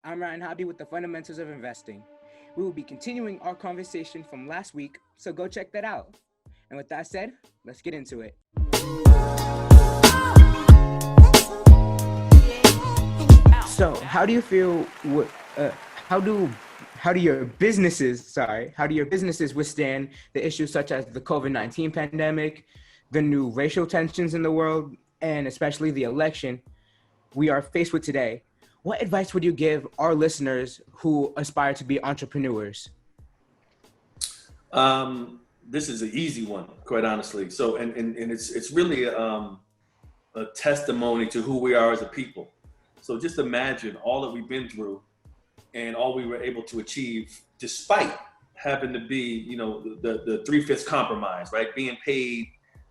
I'm Ryan Hobby with the Fundamentals of Investing. We will be continuing our conversation from last week, so go check that out. And with that said, let's get into it. So, how do you feel? How do how do your businesses withstand the issues such as the COVID-19 pandemic, the new racial tensions in the world, and especially the election we are faced with today? What advice would you give our listeners who aspire to be entrepreneurs? This is an easy one, quite honestly. So, and it's really a testimony to who we are as a people. So just imagine all that we've been through and all we were able to achieve despite having to be, the three-fifths compromise, right? Being paid,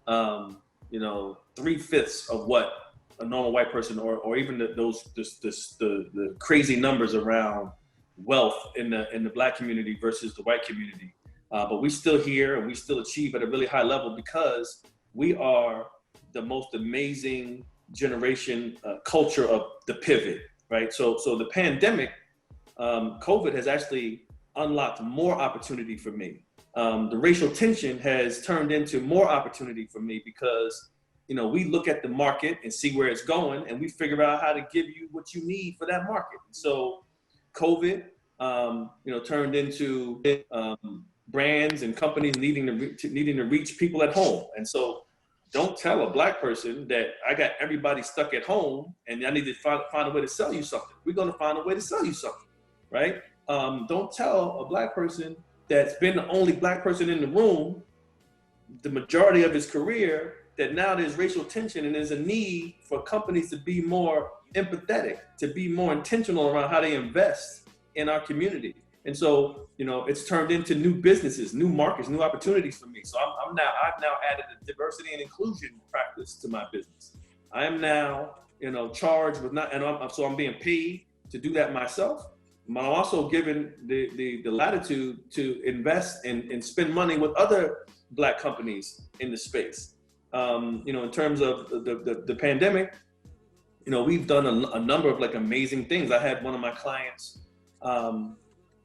3/5 of what a normal white person or even the crazy numbers around wealth in the Black community versus the white community. But we still here and we still achieve at a really high level because we are the most amazing generation culture of the pivot, right? So the pandemic, COVID has actually unlocked more opportunity for me. The racial tension has turned into more opportunity for me because, we look at the market and see where it's going and we figure out how to give you what you need for that market. So COVID, turned into brands and companies needing to reach people at home. And so don't tell a Black person that I got everybody stuck at home and I need to find a way to sell you something. We're going to find a way to sell you something, right? Don't tell a Black person that's been the only Black person in the room the majority of his career that now there's racial tension and there's a need for companies to be more empathetic, to be more intentional around how they invest in our community. And so, it's turned into new businesses, new markets, new opportunities for me. So I've now added a diversity and inclusion practice to my business. I am now, charged with I'm being paid to do that myself. But I'm also given the latitude to invest and spend money with other Black companies in the space. In terms of the pandemic, we've done a number of amazing things. I had one of my clients,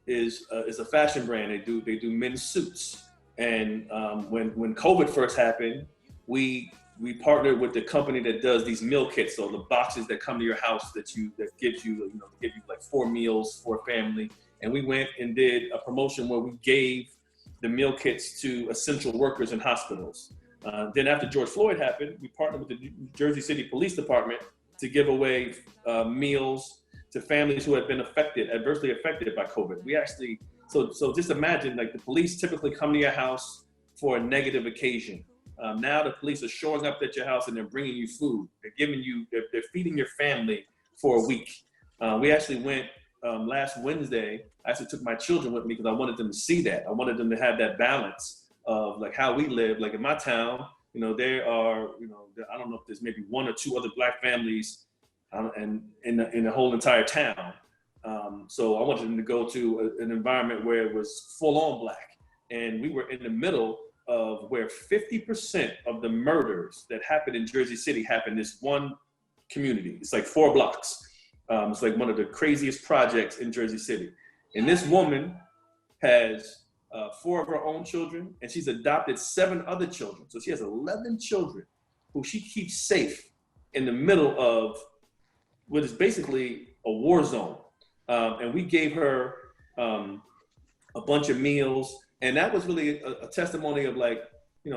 is a fashion brand. They do men's suits. And when COVID first happened, we partnered with the company that does these meal kits. So the boxes that come to your house that gives you 4 meals for a family. And we went and did a promotion where we gave the meal kits to essential workers in hospitals. Then after George Floyd happened, we partnered with the New Jersey City Police Department to give away meals to families who had been adversely affected by COVID. We actually, so just imagine the police typically come to your house for a negative occasion. Now the police are showing up at your house and they're bringing you food. They're feeding your family for a week. We actually went last Wednesday. I actually took my children with me because I wanted them to see that. I wanted them to have that balance of how we live. In my town, there are, I don't know if there's maybe 1 or 2 other Black families and in the whole entire town. So I wanted them to go to an environment where it was full on Black. And we were in the middle of where 50% of the murders that happened in Jersey City happened in this one community. It's 4 blocks. It's one of the craziest projects in Jersey City. And this woman has 4 of her own children, and she's adopted 7 other children. So she has 11 children who she keeps safe in the middle of what is basically a war zone. And we gave her a bunch of meals. And that was really a testimony of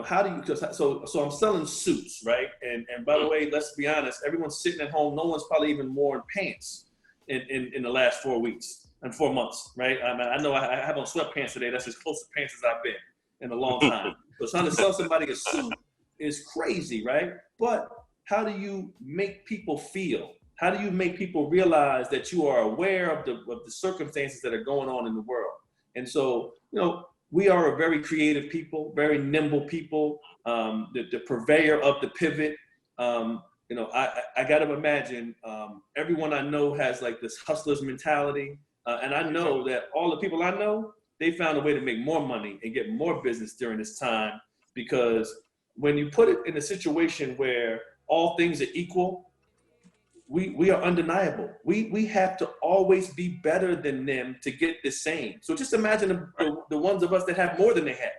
how do you, so I'm selling suits, right? And by the way, let's be honest, everyone's sitting at home. No one's probably even worn pants in the last 4 weeks and 4 months, right? I know I have on sweatpants today. That's as close to pants as I've been in a long time. So trying to sell somebody a suit is crazy, right? But how do you make people feel? How do you make people realize that you are aware of the circumstances that are going on in the world? And so, we are a very creative people, very nimble people, the purveyor of the pivot. I got to imagine everyone I know has this hustler's mentality. And I know that all the people I know, they found a way to make more money and get more business during this time, because when you put it in a situation where all things are equal, we are undeniable. We have to always be better than them to get the same. So just imagine the ones of us that have more than they have.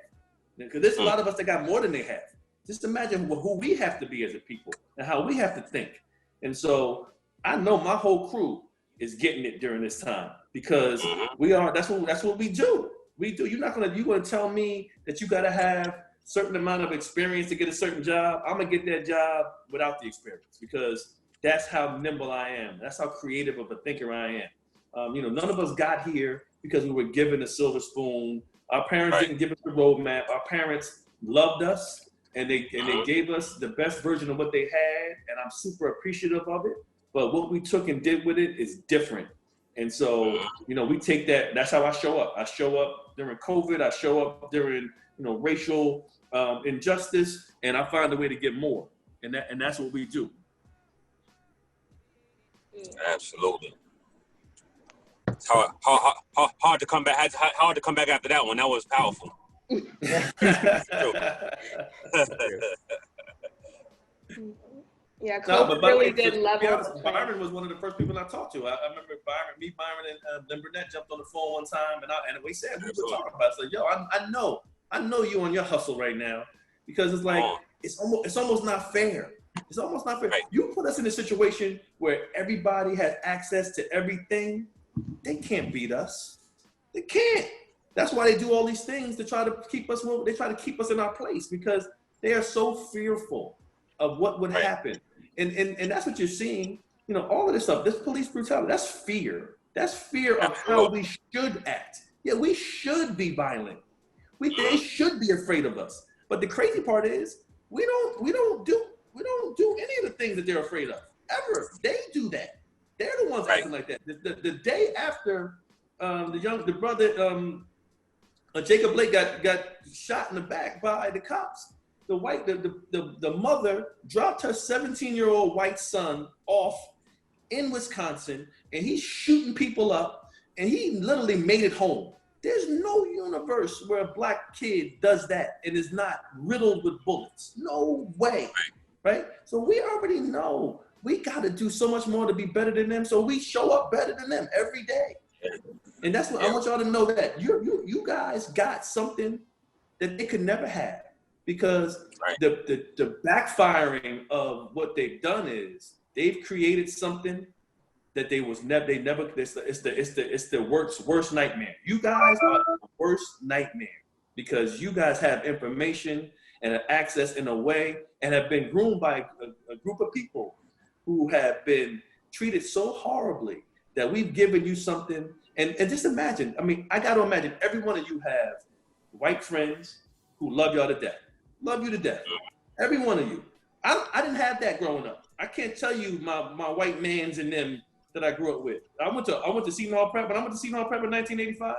Because there's a lot of us that got more than they have. Just imagine who we have to be as a people and how we have to think. And so I know my whole crew is getting it during this time because that's what we do. We do. You're gonna tell me that you gotta have certain amount of experience to get a certain job. I'm gonna get that job without the experience because that's how nimble I am. That's how creative of a thinker I am. None of us got here because we were given a silver spoon. Our parents didn't give us the roadmap. Our parents loved us and they gave us the best version of what they had, and I'm super appreciative of it. But what we took and did with it is different. And so, we take that. That's how I show up. I show up during COVID. I show up during, racial injustice, and I find a way to get more. And that's what we do. Absolutely. It's hard to come back. Hard to come back after that one. That was powerful. Yeah, COVID really did level. Byron was one of the first people I talked to. I remember Byron and Burnett jumped on the phone one time, and we said, we were talking about it. So, yo, I know you on your hustle right now because it's like it's almost not fair. It's almost not fair. Right. You put us in a situation where everybody has access to everything. They can't beat us. They can't. That's why they do all these things to try to keep us. They try to keep us in our place because they are so fearful of what would happen. And that's what you're seeing. All of this stuff. This police brutality. That's fear. That's fear of how we should act. Yeah, we should be violent. They should be afraid of us. But the crazy part is we don't do any of the things that they're afraid of ever. They do that. They're the ones acting like that. The day after the brother Jacob Blake got shot in the back by the cops, the mother dropped her 17-year-old white son off in Wisconsin, and he's shooting people up, and he literally made it home. There's no universe where a black kid does that and is not riddled with bullets. No way, right? So we already know we got to do so much more to be better than them. So we show up better than them every day. And that's what I want y'all to know, that you guys got something that they could never have, because the backfiring of what they've done is they've created something that it's the worst nightmare. You guys are the worst nightmare because you guys have information and access in a way and have been groomed by a group of people who have been treated so horribly that we've given you something. And just imagine, I got to imagine every one of you have white friends who love y'all to death. Love you to death. Every one of you. I didn't have that growing up. I can't tell you my white mans and them that I grew up with. I went to Seton Hall Prep, but I went to Seton Hall Prep in 1985.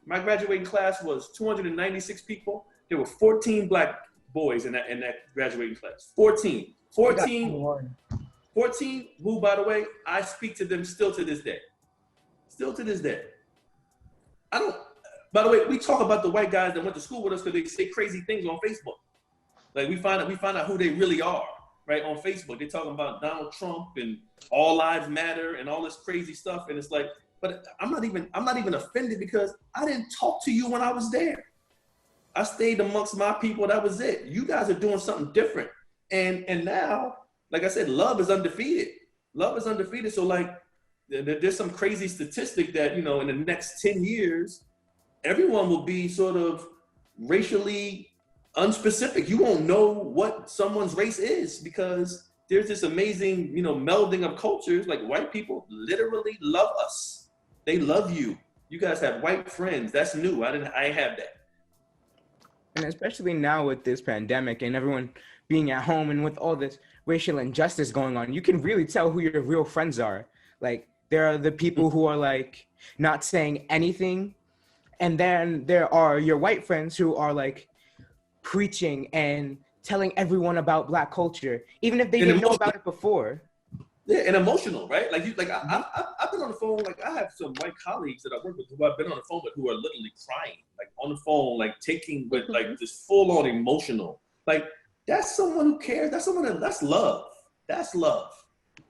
My graduating class was 296 people. There were 14 black boys in that graduating class. 14, who, by the way, I speak to them still to this day. Still to this day. By the way, we talk about the white guys that went to school with us because they say crazy things on Facebook. Like we find out who they really are, right? On Facebook, they're talking about Donald Trump and all lives matter and all this crazy stuff. And it's like, but I'm not even offended because I didn't talk to you when I was there. I stayed amongst my people. That was it. You guys are doing something different. And now, like I said, love is undefeated. Love is undefeated. So like, there's some crazy statistic that, in the next 10 years, everyone will be sort of racially unspecific. You won't know what someone's race is because there's this amazing, melding of cultures. Like white people literally love us. They love you. You guys have white friends. That's new. I ain't have that. And especially now with this pandemic and everyone being at home and with all this racial injustice going on, you can really tell who your real friends are. Like there are the people who are like not saying anything. And then there are your white friends who are like preaching and telling everyone about Black culture, even if they didn't know about it before. Yeah, and emotional, right? Like I've been on the phone. Like I have some white colleagues that I work with who I've been on the phone with who are literally crying, like on the phone, like taking with like this full on emotional. Like that's someone who cares. That's someone that's love. That's love.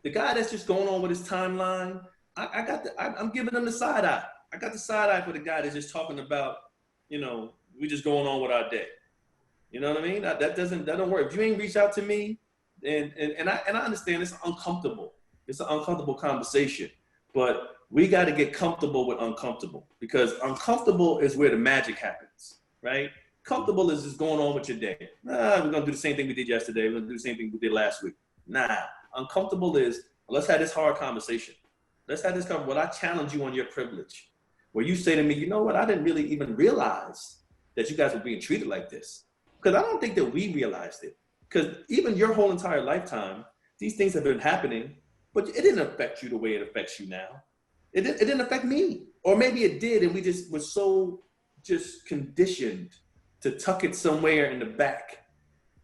The guy that's just going on with his timeline, I'm giving him the side eye. I got the side eye for the guy that's just talking about, we just going on with our day. You know what I mean? That don't work. If you ain't reach out to me, and I understand it's uncomfortable. It's an uncomfortable conversation, but we got to get comfortable with uncomfortable, because uncomfortable is where the magic happens, right? Comfortable is just going on with your day. We're gonna do the same thing we did yesterday. We're gonna do the same thing we did last week. Nah, uncomfortable is, let's have this hard conversation. Let's have this conversation. Well, I challenge you on your privilege, where you say to me, you know what? I didn't really even realize that you guys were being treated like this. Because I don't think that we realized it. Because even your whole entire lifetime, these things have been happening, but it didn't affect you the way it affects you now. It didn't affect me. Or maybe it did, and we just were so just conditioned to tuck it somewhere in the back.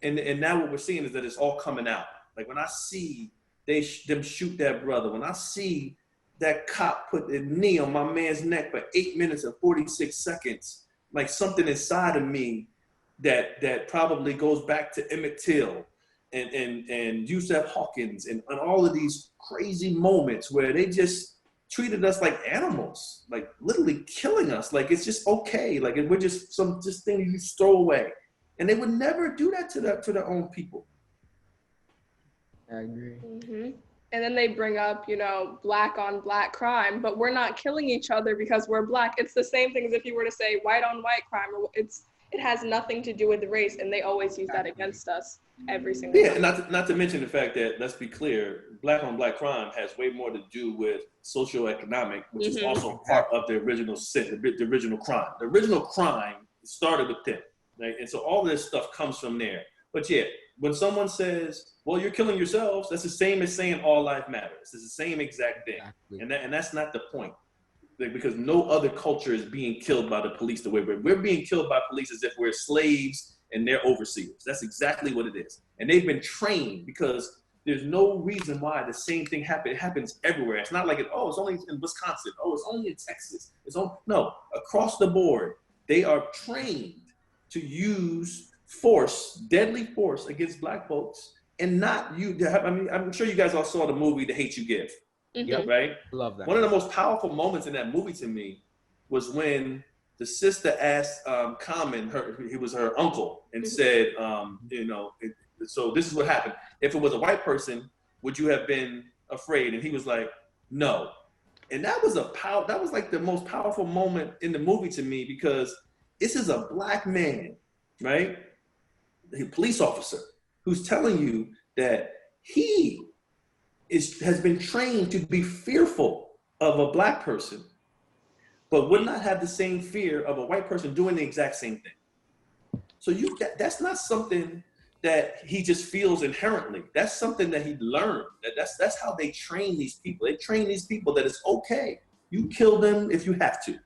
And now what we're seeing is that it's all coming out. Like when I see them shoot that brother, when I see that cop put the knee on my man's neck for 8 minutes and 46 seconds, like something inside of me that probably goes back to Emmett Till and Yusef Hawkins and all of these crazy moments where they just treated us like animals, like literally killing us. Like it's just okay. Like we're just thing you just throw away. And they would never do that to their own people. I agree. Mm-hmm. And then they bring up, black on black crime, but we're not killing each other because we're black. It's the same thing as if you were to say white on white crime. It has nothing to do with the race, and they always use that against us every single time. Yeah, not to mention the fact that, let's be clear, black on black crime has way more to do with socioeconomic, which is also part of the original sin, the original crime. The original crime started with them, right? And so all this stuff comes from there. But yeah, when someone says, well, you're killing yourselves, that's the same as saying all life matters. It's the same exact thing. Exactly. And that's not the point. Because no other culture is being killed by the police the way we're being killed by police as if we're slaves and they're overseers. That's exactly what it is. And they've been trained, because there's no reason why the same thing happens. It happens everywhere. It's not like it's only in Wisconsin. It's only in Texas. No, across the board, they are trained to use force, deadly force against black folks, and not you. I mean, I'm sure you guys all saw the movie The Hate U Give. Yep. Right? Love that. One of the most powerful moments in that movie to me was when the sister asked Common, he was her uncle, and said, so this is what happened. If it was a white person, would you have been afraid? And he was like, no. And that was like the most powerful moment in the movie to me, because this is a black man, right? A police officer who's telling you that he has been trained to be fearful of a black person, but would not have the same fear of a white person doing the exact same thing. So that's not something that he just feels inherently. That's something that he learned. That's how they train these people. They train these people that it's okay. You kill them if you have to,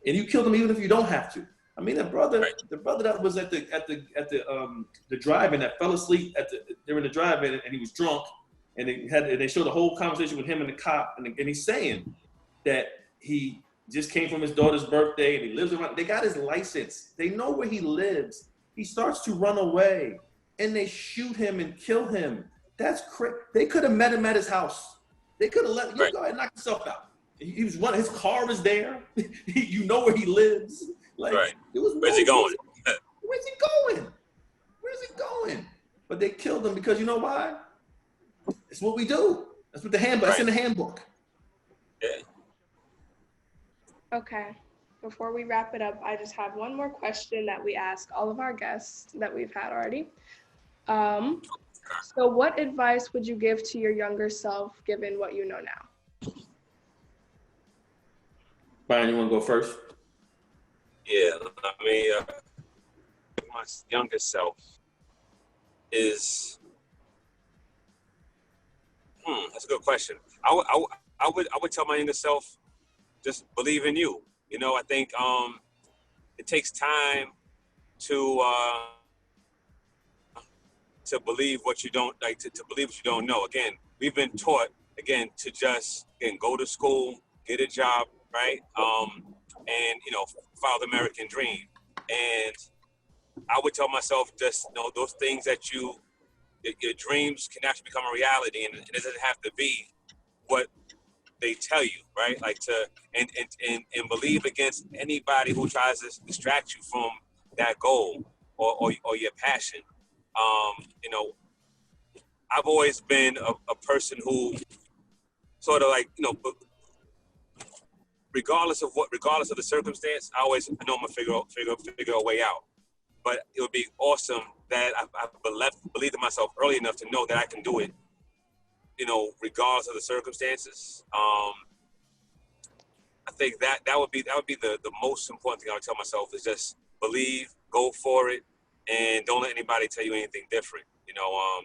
and you kill them even if you don't have to. I mean, the brother that was at the drive-in that fell asleep during the drive-in, and he was drunk. And they showed a whole conversation with him and the cop, and he's saying that he just came from his daughter's birthday and he lives around. They got his license. They know where he lives. He starts to run away, and they shoot him and kill him. That's crazy. They could have met him at his house. They could have let him go ahead and knock yourself out. He was running. His car is there. You know where he lives. Like, it was Where's he going? Where's he going? Where's he going? But they killed him because you know why? It's what we do. That's what the handbook. That's in the handbook. Yeah. Okay. Before we wrap it up, I just have one more question that we ask all of our guests that we've had already. So what advice would you give to your younger self, given what you know now? Byron, you want to go first? Yeah. I mean, my younger self is. That's a good question. I would tell my younger self, just believe in you. I think it takes time to believe what you don't like, to believe what you don't know. Again, we've been taught to just go to school, get a job, right? And follow the American dream. And I would tell myself, just those things that you your dreams can actually become a reality, and it doesn't have to be what they tell you, right? Like and believe against anybody who tries to distract you from that goal or your passion. You know, I've always been a person who sort of like, you know, regardless of the circumstance, I know I'm gonna figure a way out. But it would be awesome that I believed in myself early enough to know that I can do it, you know, regardless of the circumstances. I think that would be the most important thing I would tell myself is just believe, go for it, and don't let anybody tell you anything different. You know,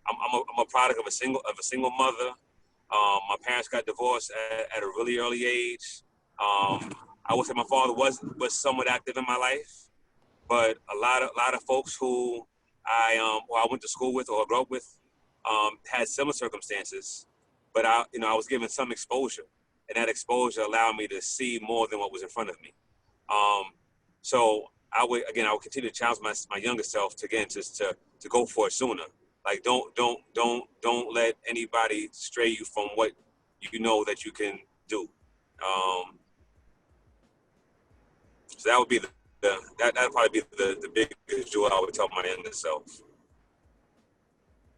I'm a product of a single mother. My parents got divorced at a really early age. I would say my father was somewhat active in my life, but a lot of folks who I went to school with or grew up with had similar circumstances, but I was given some exposure, and that exposure allowed me to see more than what was in front of me. So I would continue to challenge my younger self to go for it sooner. Like don't let anybody stray you from what you know that you can do. So that would be that'd probably be the biggest jewel I would tell my younger self.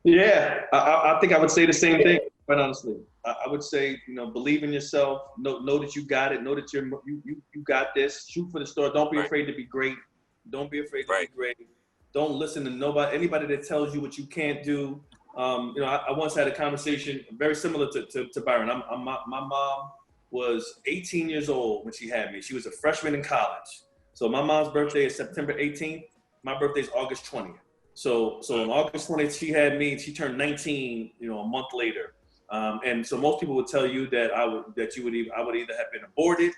Yeah, I think I would say the same thing. Quite honestly, I would say, you know, believe in yourself. Know that you got it. Know that you got this. Shoot for the star. Don't be afraid to be great. Don't be afraid to be great. Don't listen to anybody that tells you what you can't do. You know, I once had a conversation very similar to Byron. My mom was 18 years old when she had me. She was a freshman in college. So my mom's birthday is September 18th. My birthday is August 20th. So on August 20th, she had me. She turned 19, you know, a month later. And so most people would tell you that I would either have been aborted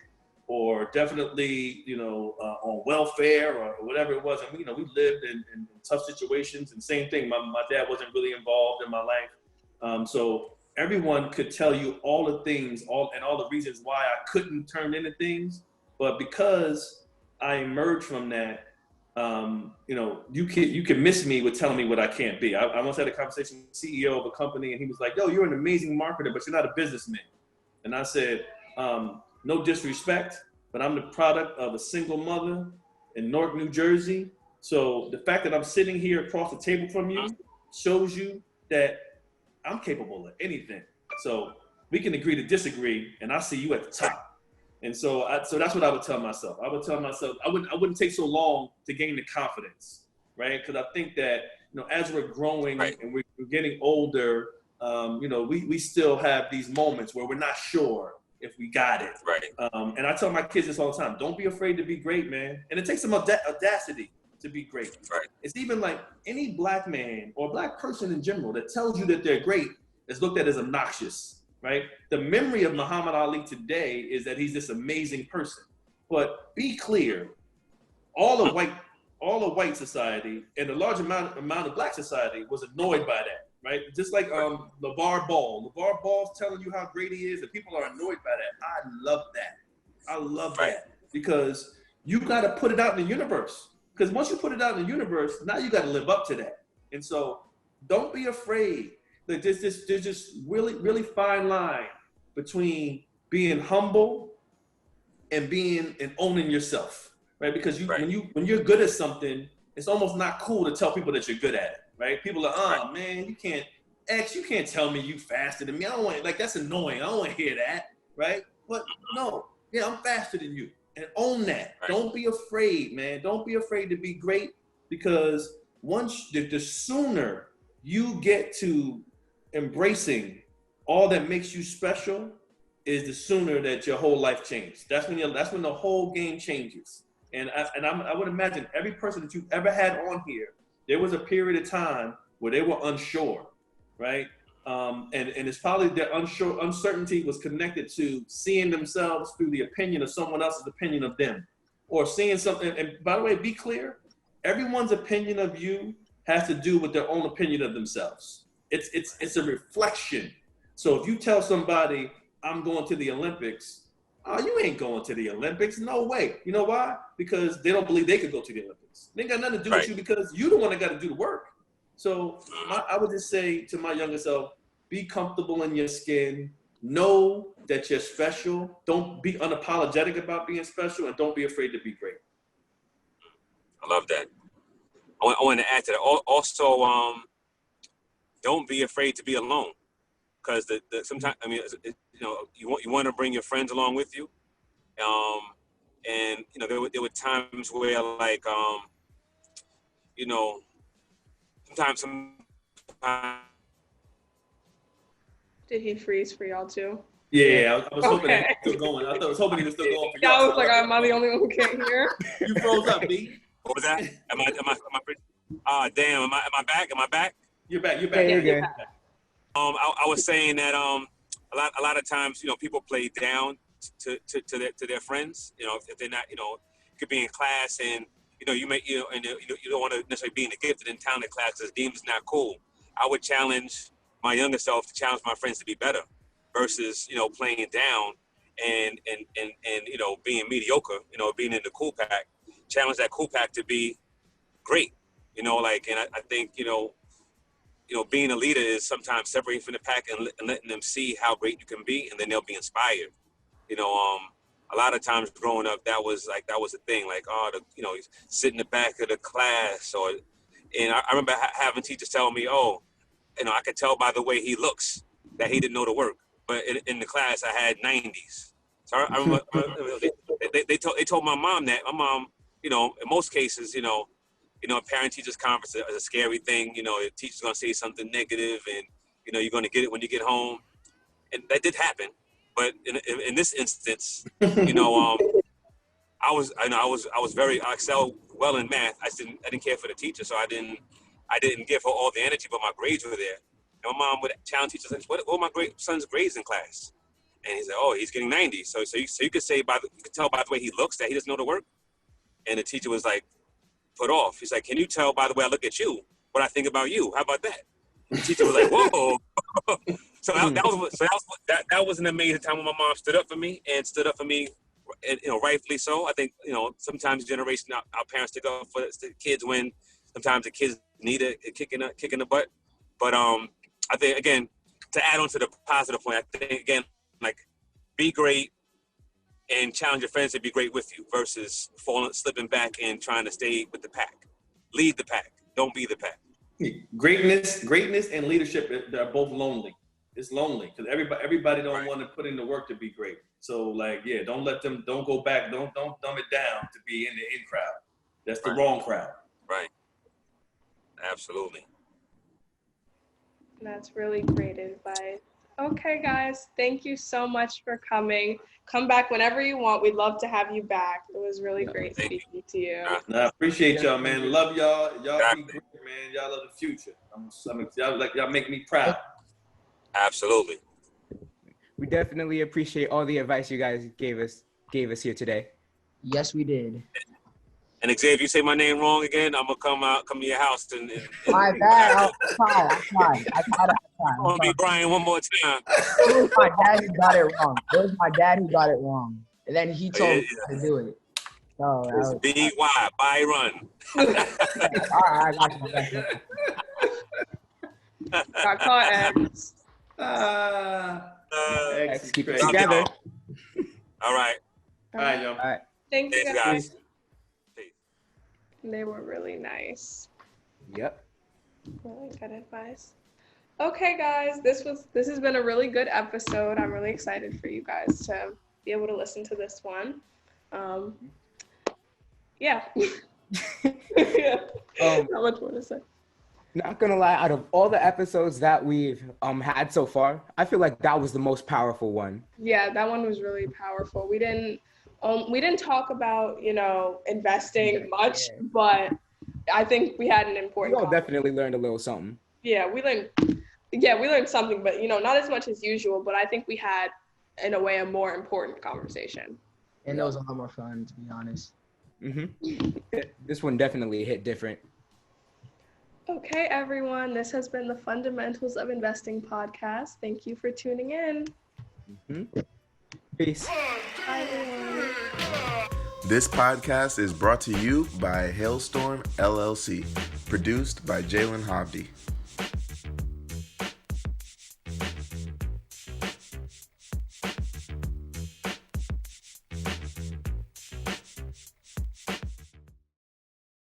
or definitely, you know, on welfare or whatever it was. And we lived in tough situations. And same thing, my dad wasn't really involved in my life. So everyone could tell you all the things, all the reasons why I couldn't turn into things. But because I emerged from that, you know, you can miss me with telling me what I can't be. I once had a conversation with the CEO of a company, and he was like, "Yo, you're an amazing marketer, but you're not a businessman." And I said, "No disrespect, but I'm the product of a single mother in Newark, New Jersey. So the fact that I'm sitting here across the table from you shows you that I'm capable of anything. So we can agree to disagree, and I see you at the top." And so that's what I would tell myself. I would tell myself I wouldn't take so long to gain the confidence, right? Because I think that, you know, as we're growing and we're getting older, you know, we still have these moments where we're not sure if we got it. Right. And I tell my kids this all the time: don't be afraid to be great, man. And it takes some audacity to be great. Right. It's even like any black man or black person in general that tells you that they're great is looked at as obnoxious. Right? The memory of Muhammad Ali today is that he's this amazing person. But be clear, all of white society and a large amount of black society was annoyed by that, right? Just like LeVar Ball. LeVar Ball's telling you how great he is, and people are annoyed by that. I love that. I love that, because you got to put it out in the universe. Because once you put it out in the universe, now you got to live up to that. And so don't be afraid. Like there's just really fine line between being humble and owning yourself, right? Because when you're good at something, it's almost not cool to tell people that you're good at it, right? People are, man, you can't tell me you faster than me. I don't want, like, that's annoying. I don't want to hear that, right? But no, yeah, I'm faster than you, and own that. Right. Don't be afraid, man. Don't be afraid to be great, because the sooner you get to embracing all that makes you special, is the sooner that your whole life changes. That's when the whole game changes. And I would imagine every person that you've ever had on here, there was a period of time where they were unsure, right? And it's probably their uncertainty was connected to seeing themselves through the opinion of someone else's opinion of them, or seeing something. And by the way, be clear, everyone's opinion of you has to do with their own opinion of themselves. It's a reflection. So if you tell somebody, I'm going to the Olympics, oh, you ain't going to the Olympics. No way. You know why? Because they don't believe they could go to the Olympics. They ain't got nothing to do with you, because you the one that got to do the work. So I would just say to my younger self, be comfortable in your skin. Know that you're special. Don't be unapologetic about being special, and don't be afraid to be great. I love that. I want to add to that. Also, don't be afraid to be alone, because sometimes, I mean, you want to bring your friends along with you, and there were times where like sometimes. Did he freeze for y'all too? Yeah, I was hoping that he was still going. I was hoping he was still going for y'all. Yeah, I was like, am I the only one who can't hear? You froze up, B. What was that? Am I? Damn. Am I back? Am I back? You're back. You're Yeah, back. you're good. I was saying that a lot of times people play down to their friends. If they're not could be in class and you don't want to necessarily be in the gifted and talented class because deemed is not cool. I would challenge my younger self to challenge my friends to be better versus playing down and being mediocre. Being in the cool pack. Challenge that cool pack to be great. And I think being a leader is sometimes separating from the pack and letting them see how great you can be, and then they'll be inspired. A lot of times growing up, that was the thing. Like, sit in the back of the class, and I remember having teachers tell me, I could tell by the way he looks that he didn't know the work. But in the class, I had 90s. So I remember they told my mom that. My mom, in most cases, parent-teachers conference is a scary thing. The teacher's going to say something negative, and, you're going to get it when you get home. And that did happen. But in this instance, I excelled well in math. I didn't care for the teacher, so I didn't give her all the energy, but my grades were there. And my mom would challenge teachers, what are my son's grades in class? And he said, he's getting 90. So you could say you could tell by the way he looks that he doesn't know the work. And the teacher was like, put off. He's like, can you tell by the way I look at you what I think about you? How about that? And the teacher was like, whoa. So that was an amazing time when my mom stood up for me, and rightfully so. I think sometimes our parents stick up for the kids when sometimes the kids need a kick in the butt. But I think again, to add on to the positive point, I think again, like, be great and challenge your friends to be great with you versus slipping back and trying to stay with the pack. Lead the pack. Don't be the pack. Greatness and leadership, they're both lonely. It's lonely because everybody don't want to put in the work to be great. So don't go back. Don't dumb it down to be in the in crowd. That's the wrong crowd. Right. Absolutely. That's really great advice. Okay, guys, thank you so much for coming. Come back whenever you want. We'd love to have you back. It was really great speaking to you. I appreciate y'all, man. Love y'all. Y'all be great, man. Y'all are the future. Y'all make me proud. Absolutely. We definitely appreciate all the advice you guys gave us here today. Yes, we did. And Xavier, if you say my name wrong again, I'm gonna come to your house and My bad. I'll try. I got it. I'm gonna be Brian one more time. It was my dad who got it wrong. And then he told me to do it. So that was B-Y, Byron. all right, I got you. Got caught, X. Let's keep it crazy. together. All right. All right, y'all. All right. Thank you, Thanks, guys. guys. They were really nice. Yep. Really good advice. Okay, guys, this has been a really good episode. I'm really excited for you guys to be able to listen to this one. Yeah. Not much more to say. Not gonna lie, out of all the episodes that we've had so far, I feel like that was the most powerful one. Yeah, that one was really powerful. We didn't talk about investing much, but I think we had an important. We all definitely learned a little something. Yeah, we learned something, but not as much as usual. But I think we had, in a way, a more important conversation. And it was a lot more fun, to be honest. This one definitely hit different. Okay, everyone, this has been the Fundamentals of Investing podcast. Thank you for tuning in. Peace. Bye, everyone. This podcast is brought to you by Hailstorm LLC. Produced by Jalen Hovde.